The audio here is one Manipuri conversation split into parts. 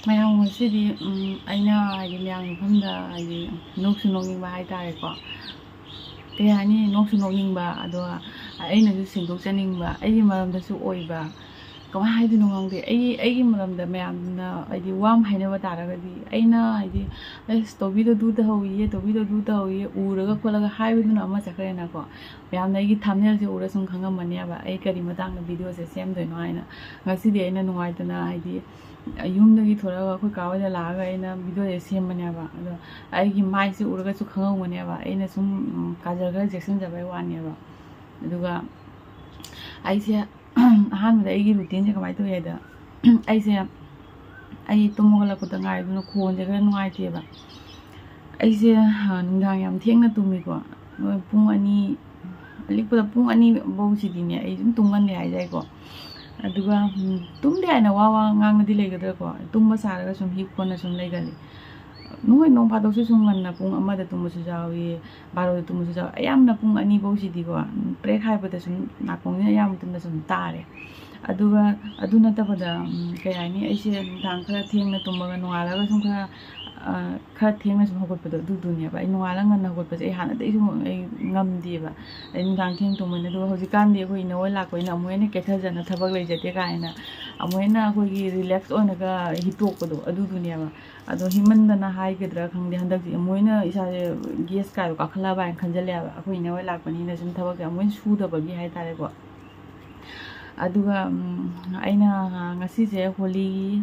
ꯃꯌꯥꯝ ꯉꯁꯤꯗꯤ ꯑꯩꯅ ꯍꯥꯏꯗꯤ ꯃꯌꯥꯝ ꯃꯐꯝꯗ ꯍꯥꯏꯗꯤ ꯅꯣꯛꯁꯨ ꯅꯣꯛꯅꯤꯡꯕ ꯍꯥꯏꯇꯥꯔꯦꯀꯣ ꯀꯩ ꯍꯥꯏꯅꯤ ꯅꯣꯛꯁꯨ ꯅꯣꯛꯅꯤꯡꯕ ꯑꯗꯣ ꯑꯩꯅꯁꯨ ꯁꯦꯡꯗꯣꯛꯆꯅꯤꯡꯕ ꯑꯩꯒꯤ ꯃꯔꯝꯗꯁꯨ ꯑꯣꯏꯕ ꯀꯃꯥꯏꯅ ꯍꯥꯏꯗꯣꯏꯅꯣ ꯈꯪꯗꯦ ꯑꯩꯒꯤ ꯃꯔꯝꯗ ꯃꯌꯥꯝꯅ ꯍꯥꯏꯗꯤ ꯋꯥꯝ ꯍꯥꯏꯅꯕ ꯇꯥꯔꯒꯗꯤ ꯑꯩꯅ ꯍꯥꯏꯗꯤ ꯑꯁ ꯇꯣꯕꯤꯗꯣ ꯑꯗꯨ ꯇꯧꯍꯧꯏꯌꯦ ꯇꯣꯕꯤꯗꯣ ꯑꯗꯨ ꯇꯧꯍꯧꯏꯌꯦ ꯎꯔꯒ ꯈꯣꯠꯂꯒ ꯍꯥꯏꯕꯗꯨꯅ ꯑꯃ ꯆꯠꯈ꯭ꯔꯦꯅꯀꯣ ꯃꯌꯥꯝꯅ ꯑꯩꯒꯤ ꯊꯝꯅꯦꯜꯁꯦ ꯎꯔ ꯁꯨꯝ ꯈꯪꯉꯝꯃꯅꯦꯕ ꯑꯩ ꯀꯔꯤ ꯃꯇꯥꯡꯗ ꯚꯤꯗꯤꯑꯣꯁꯦ ꯁꯦꯝꯗꯣꯏꯅꯣ ꯍꯥꯏꯅ ꯉꯁꯤꯗꯤ ꯑꯩꯅ ꯅꯨꯡꯉꯥꯏꯇꯅ ꯍꯥꯏꯗꯤ ꯌꯨꯝꯗꯒꯤ ꯊꯣꯔꯛꯑꯒ ꯑꯩꯈꯣꯏ ꯀꯥ ꯍꯣꯏꯗ ꯂꯥꯛꯑꯒ ꯑꯩꯅ ꯚꯤꯗꯤꯑꯣꯁꯦ ꯁꯦꯝꯕꯅꯦꯕ ꯑꯗꯣ ꯑꯩꯒꯤ ꯃꯥꯏꯁꯦ ꯎꯔꯒꯁꯨ ꯈꯪꯍꯧꯒꯅꯦꯕ ꯑꯩꯅ ꯁꯨꯝ ꯀꯥꯖꯜ ꯈꯔ ꯆꯦꯛꯁꯤꯟꯖꯕꯩ ꯋꯥꯅꯦꯕ ꯑꯗꯨꯒ ꯑꯩꯁꯦ ꯑꯍꯥꯟꯕꯗ ꯑꯩꯒꯤ ꯔꯨꯇꯤꯟꯁꯦ ꯀꯃꯥꯏꯅ ꯇꯧꯏ ꯍꯥꯏꯗ ꯑꯩ ꯇꯨꯝ ꯍꯧꯒꯠꯂꯛꯄꯗ ꯉꯥꯏ ꯑꯗꯨꯅ ꯈꯣꯟꯁꯦ ꯈꯔ ꯅꯨꯡꯉꯥꯏꯇꯦꯕ ꯑꯩꯁꯦ ꯅꯨꯡꯗꯥꯡ ꯌꯥꯝ ꯊꯦꯡꯅ ꯇꯨꯝꯃꯤꯀꯣ ꯄꯨꯡ 2 ꯑꯂꯤꯛꯄꯗ ꯄꯨꯡ 2 ꯐꯥꯎꯁꯤꯗꯤꯅꯦ ꯑꯩ ꯁꯨꯝ ꯇꯨꯝꯒꯟꯗꯦ ꯍꯥꯏꯖꯩꯀꯣ ꯑꯗꯨꯒ ꯇꯨꯝꯗꯦ ꯍꯥꯏꯅ ꯋꯥ ꯉꯥꯡꯉꯗꯤ ꯂꯩꯒꯗ꯭ꯔꯥꯀꯣ ꯇꯨꯝꯕ ꯁꯥꯔꯒ ꯁꯨꯝ ꯍꯤꯞꯄꯅ ꯁꯨꯝ ꯂꯩꯒꯜꯂꯤ ꯅꯣꯡ ꯐꯥꯗꯣꯛꯁꯨ ꯁꯨꯝ ꯉꯟꯅ ꯄꯨꯡ 1ꯗ ꯇꯨꯝꯕꯁꯨ ꯌꯥꯎꯏ 12ꯗ ꯇꯨꯝꯕꯁꯨ ꯌꯥꯎꯏ ꯑꯌꯥꯝꯕꯅ ꯄꯨꯡ 2 ꯐꯥꯎꯁꯤꯗꯤꯀꯣ ꯕ꯭ꯔꯦꯛ ꯍꯥꯏꯕꯗ ꯁꯨꯝ ꯅꯥꯀꯣꯡꯁꯤꯅ ꯑꯌꯥꯝꯕ ꯃꯇꯝꯗ ꯁꯨꯝ ꯇꯥꯔꯦ ꯑꯗꯨꯒ ꯑꯗꯨ ꯅꯠꯇꯕꯗ ꯀꯩ ꯍꯥꯏꯅꯤ ꯑꯩꯁꯦ ꯅꯨꯡꯗꯥꯡ ꯈꯔ ꯊꯦꯡꯅ ꯇꯨꯝꯃꯒ ꯅꯣꯡꯉꯥꯜꯂꯒ ꯁꯨꯝ ꯈꯔ ꯊꯦꯡꯅ ꯁꯨꯝ ꯍꯧꯒꯠꯄꯗꯣ ꯑꯗꯨꯗꯨꯅꯦꯕ ꯑꯩ ꯅꯣꯡꯉꯥꯜꯂꯒ ꯉꯟꯅ ꯍꯧꯒꯠꯄꯁꯦ ꯑꯩ ꯍꯥꯟꯅꯗꯩꯁꯨ ꯑꯩ ꯉꯝꯗꯦꯕ ꯑꯩ ꯅꯨꯡꯗꯥꯡ ꯊꯦꯡ ꯇꯨꯝꯕꯅꯤ ꯑꯗꯨꯒ ꯍꯧꯖꯤꯛꯀꯥꯟꯗꯤ ꯑꯩꯈꯣꯏ ꯏꯅꯧ ꯂꯥꯛꯄꯅꯤꯅ ꯑꯃꯨꯛ ꯍꯦꯟꯅ ꯀꯦꯊꯖꯅ ꯊꯕꯛ ꯂꯩꯖꯗꯦ ꯀꯥꯏꯅ ꯑꯃꯨꯛ ꯍꯦꯟꯅ ꯑꯩꯈꯣꯏꯒꯤ ꯔꯤꯂꯦꯛꯁ ꯑꯣꯏꯅꯒ ꯍꯤꯞꯇꯣꯛꯄꯗꯣ ꯑꯗꯨꯗꯨꯅꯦꯕ ꯑꯗꯣ ꯍꯤꯞꯃꯟꯗꯅ ꯍꯥꯏꯒꯗ꯭ꯔꯥ ꯈꯪꯗꯦ ꯍꯟꯗꯛꯇꯤ ꯑꯃꯨꯛ ꯍꯦꯟꯅ ꯏꯁꯥꯁꯦ ꯒꯦꯁ ꯀꯥꯏꯗꯣ ꯀꯥꯈꯠꯂꯕ ꯍꯥꯏꯅ ꯈꯟꯖꯜꯂꯦꯕ ꯑꯩꯈꯣꯏ ꯏꯅꯧ ꯂꯥꯛꯄꯅꯤꯅ ꯁꯨꯝ ꯊꯕꯛꯁꯦ ꯑꯃꯨꯛ ꯍꯦꯟꯅ ꯁꯨꯗꯕꯒꯤ ꯍꯥꯏꯇꯥꯔꯦꯀꯣ ꯑꯗꯨꯒ ꯑꯩꯅ ꯉꯁꯤꯁꯦ ꯍꯣꯂꯤꯒꯤ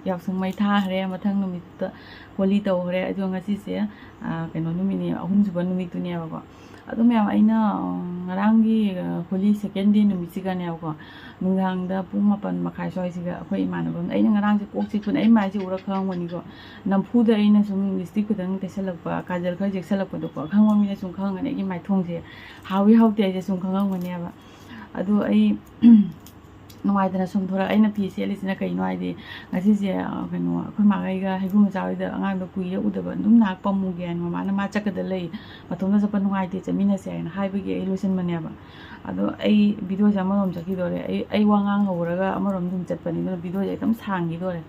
ꯌꯥꯎꯁꯪ ꯃꯩ ꯊꯥꯈ꯭ꯔꯦ ꯃꯊꯪ ꯅꯨꯃꯤꯠꯇ ꯍꯣꯂꯤ ꯇꯧꯈ꯭ꯔꯦ ꯑꯗꯨꯒ ꯉꯁꯤꯁꯦ ꯀꯩꯅꯣ ꯅꯨꯃꯤꯠꯅꯦ 3ꯁꯨꯕ ꯅꯨꯃꯤꯠꯇꯨꯅꯦꯕꯀꯣ ꯑꯗꯨ ꯃꯌꯥꯝ ꯑꯩꯅ ꯉꯔꯥꯡꯒꯤ ꯍꯣꯂꯤ ꯁꯦꯀꯦꯟ ꯗꯦ ꯅꯨꯃꯤꯠꯁꯤꯒꯅꯦꯕꯀꯣ ꯅꯨꯡꯗꯥꯡꯗ ꯄꯨꯡ 7:30 ꯁ꯭ꯋꯥꯏꯁꯤꯒ ꯑꯩꯈꯣꯏ ꯏꯃꯥꯟꯅꯕ ꯑꯩꯅ ꯉꯔꯥꯡꯁꯦ ꯀꯣꯛ ꯆꯤꯛꯄꯅꯦ ꯑꯩ ꯃꯥꯏꯁꯦ ꯎꯔ ꯈꯪꯉꯝꯒꯅꯤꯀோ ꯅꯝꯐꯨꯗ ꯑꯩꯅ ꯁꯨꯝ ꯂꯤꯞꯁꯇꯤꯛ ꯈꯤꯇꯪ ꯇꯩꯁꯜꯂꯛꯄ ꯀꯥꯖꯜ ꯈꯔ ꯆꯦꯛꯁꯜꯂꯛꯄꯗꯣꯀꯣ ꯈꯪꯕ ꯃꯤꯅ ꯁꯨꯝ ꯈꯪꯉꯝꯒꯅꯤ ꯑꯩꯒꯤ ꯃꯥꯏꯊꯣꯡꯁꯦ ꯍꯥꯎꯋꯤ ꯍꯥꯎꯇꯦ ꯍꯥꯏꯁꯦ ꯁꯨꯝ ꯈꯪꯉꯝꯒꯅꯦꯕ ꯑꯗꯣ ꯑꯩ ꯅꯨꯡꯉꯥꯏꯇꯅ ꯁꯨꯝ ꯊꯣꯔꯛ ꯑꯩꯅ ꯐꯤ ꯁꯦꯠꯂꯤꯁꯤꯅ ꯀꯩꯅꯣ ꯍꯥꯏꯗꯤ ꯉꯁꯤꯁꯦ ꯀꯩꯅꯣ ꯑꯩꯈꯣꯏ ꯃꯥꯒꯩꯒ ꯍꯩꯒ꯭ꯔꯨ ꯃꯆꯥ ꯍꯣꯏꯗ ꯑꯉꯥꯡꯗꯣ ꯀꯨꯏꯔ ꯎꯗꯕ ꯑꯗꯨꯝ ꯉꯥꯏꯍꯥꯛ ꯄꯝꯃꯨꯒꯦ ꯍꯥꯏꯅ ꯃꯃꯥꯅ ꯃꯥ ꯆꯠꯀꯗ ꯂꯩ ꯃꯇꯣꯝꯇ ꯆꯠꯄ ꯅꯨꯡꯉꯥꯏꯇꯦ ꯆꯠꯃꯤꯟꯅꯁꯦ ꯍꯥꯏꯅ ꯍꯥꯏꯕꯒꯤ ꯑꯩ ꯂꯣꯏꯁꯤꯟꯕꯅꯦꯕ ꯑꯗꯣ ꯑꯩ ꯚꯤꯗꯤꯑꯣꯁꯦ ꯑꯃꯔꯣꯝ ꯆꯠꯈꯤꯗꯣꯔꯦ ꯑꯩ ꯋꯥ ꯉꯥꯡ ꯍꯧꯔꯒ ꯑꯃꯔꯣꯝ ꯑꯗꯨꯝ ꯆꯠꯄꯅꯤ ꯑꯗꯨꯅ ꯚꯤꯗꯤꯑꯣꯁꯦ ꯑꯗꯨꯝ ꯁꯥꯡꯈꯤꯗꯣꯔꯦ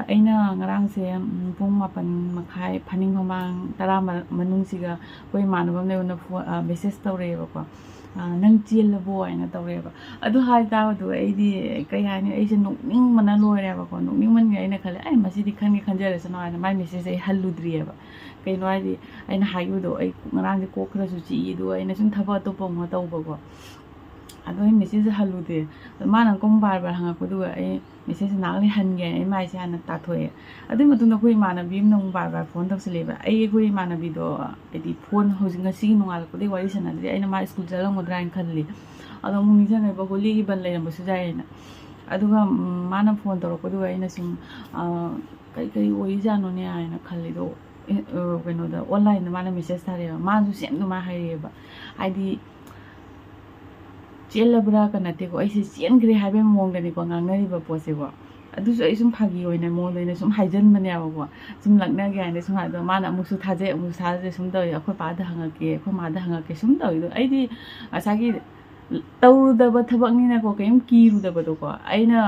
ꯑꯩꯅ ꯉꯔꯥꯡꯁꯦ ꯄꯨꯡ 7:30 ꯐꯅꯤꯡ ꯃꯃꯥꯡ 10 ꯃꯅꯨꯡꯁꯤꯒ ꯑꯩꯈꯣই ꯏꯃꯥꯟꯅꯕ ꯑꯃ ꯂꯩꯕꯅ ꯃꯦꯁꯦꯖ ꯇꯧꯔꯛꯑꯦꯕꯀꯣ ꯅꯪ ꯆꯦꯜꯂꯕꯣ ꯍꯥꯏꯅ ꯇꯧꯔꯛꯑꯦꯕ ꯑꯗꯨ ꯍꯥꯏꯇꯥꯕꯗꯣ ꯑꯩꯗꯤ ꯀꯩ ꯍꯥꯏꯅꯤ ꯑꯩꯁꯦ ꯅꯣꯛꯅꯤꯡꯕꯅ ꯂꯣꯏꯔꯦꯕꯀꯣ ꯅꯣꯛꯅꯤꯡꯃꯟꯒꯦ ꯑꯩꯅ ꯈꯜꯂꯦ ꯃꯁꯤꯗꯤ ꯈꯟꯖꯔꯁꯅꯨ ꯍꯥꯏꯅ ꯃꯥꯏ ꯃꯦꯁꯦꯖꯁꯦ ꯑꯩ ꯍꯜꯂꯨꯗ꯭ꯔꯤꯑꯕ ꯀꯩꯅꯣ ꯍꯥꯏꯗꯤ ꯑꯩꯅ ꯍꯥꯏꯈꯤꯕꯗꯣ ꯑꯩ ꯉꯔꯥꯡꯁꯦ ꯀꯣꯛ ꯈꯔꯁꯨ ꯆꯤꯛꯏ ꯑꯗꯨꯒ ꯑꯩꯅ ꯁꯨꯝ ꯊꯕꯛ ꯑꯇꯣꯞꯄ ꯑꯃ ꯇꯧꯕꯀꯣ ꯑꯗꯣ ꯑꯩ ꯃꯦꯁꯦꯖꯁꯦ ꯍꯜꯂꯨꯗꯦ ꯑꯗꯣ ꯃꯥꯅ ꯀꯣꯡ ꯕꯥꯔ ꯍꯪꯉꯛꯄꯗꯨꯒ ꯑꯩ ꯃꯦꯁꯦꯖꯁꯦ ꯉꯥꯏꯍꯥꯛ ꯂꯩ ꯍꯟꯒꯦꯅ ꯑꯩ ꯃꯥꯏꯁꯦ ꯍꯥꯟꯅ ꯇꯥꯊꯣꯛꯑꯦ ꯑꯗꯨꯒꯤ ꯃꯇꯨꯡꯗ ꯑꯩꯈꯣꯏ ꯏꯃꯥꯟꯅꯕꯤ ꯑꯃꯅ ꯑꯃꯨꯛ ꯕꯥꯔ ꯐꯣꯟ ꯇꯧꯁꯤꯜꯂꯦꯕ ꯑꯩꯈꯣꯏ ꯏꯃꯥꯟꯅꯕꯤꯗꯣ ꯍꯥꯏꯗꯤ ꯐꯣꯟ ꯍꯧꯖꯤꯛ ꯉꯁꯤꯒꯤ ꯅꯣꯡꯉꯥꯜꯂꯛꯄꯗꯒꯤ ꯋꯥꯔꯤ ꯁꯥꯟꯅꯗ꯭ꯔꯤ ꯑꯩꯅ ꯃꯥ ꯁ꯭ꯀꯨꯜ ꯆꯠꯂꯝꯒꯗ꯭ꯔꯥ ꯍꯥꯏꯅ ꯈꯜꯂꯤ ꯑꯗꯣ ꯑꯃꯨꯛ ꯅꯤꯡꯁꯤꯡꯉꯛꯏꯕ ꯍꯣꯂꯤꯒꯤ ꯕꯟ ꯂꯩꯔꯝꯕꯁꯨ ꯌꯥꯏꯌꯦꯅ ꯑꯗꯨꯒ ꯃꯥꯅ ꯐꯣꯟ ꯇꯧꯔꯛꯄꯗꯨꯒ ꯑꯩꯅ ꯁꯨꯝ ꯀꯔꯤ ꯑꯣꯏꯖꯥꯠꯅꯣꯅꯦ ꯍꯥꯏꯅ ꯈꯜꯂꯤꯗꯣ ꯀꯩꯅꯣꯗ ꯑꯣꯟꯂꯥꯏꯟꯗ ꯃꯥꯅ ꯃꯦꯁꯦꯖ ꯊꯥꯔꯛꯑꯦꯕ ꯃꯥꯅꯁꯨ ꯁꯦꯝ ꯑꯗꯨꯃꯥꯏꯅ ꯍꯥꯏꯔꯛꯑꯦꯕ ꯍꯥꯏꯗꯤ ꯆꯦꯜꯂꯕ꯭ꯔꯥꯒ ꯅꯠꯇꯦꯀꯣ ꯑꯩꯁꯦ ꯆꯦꯟꯈ꯭ꯔꯦ ꯍꯥꯏꯕꯒꯤ ꯃꯑꯣꯡꯗꯅꯤꯀꯣ ꯉꯥꯡꯅꯔꯤꯕ ꯄꯣꯠꯁꯦꯀꯣ ꯑꯗꯨꯁꯨ ꯑꯩ ꯁꯨꯝ ꯐꯥꯒꯤ ꯑꯣꯏꯅ ꯃꯉꯣꯟꯗ ꯑꯩꯅ ꯁꯨꯝ ꯍꯥꯏꯖꯟꯕꯅꯦꯕꯀꯣ ꯁꯨꯝ ꯂꯛꯅꯒꯦ ꯍꯥꯏꯅ ꯁꯨꯝ ꯍꯥꯏꯗꯣ ꯃꯥꯅ ꯑꯃꯨꯛꯁꯨ ꯊꯥꯖꯩ ꯑꯃꯨꯛꯁꯨ ꯊꯥꯖꯩ ꯁꯨꯝ ꯇꯧꯋꯤ ꯑꯩꯈꯣꯏ ꯄꯥꯗ ꯍꯪꯉꯛꯀꯦ ꯑꯩꯈꯣꯏ ꯃꯥꯗ ꯍꯪꯉꯛꯀꯦ ꯁꯨꯝ ꯇꯧꯋꯤꯗꯣ ꯑꯩꯗꯤ ꯉꯁꯥꯏꯒꯤ ꯇꯧꯔꯨꯗꯕ ꯊꯕꯛꯅꯤꯅꯀꯣ ꯀꯩꯝ ꯀꯤꯔꯨꯗꯕꯗꯣꯀꯣ ꯑꯩꯅ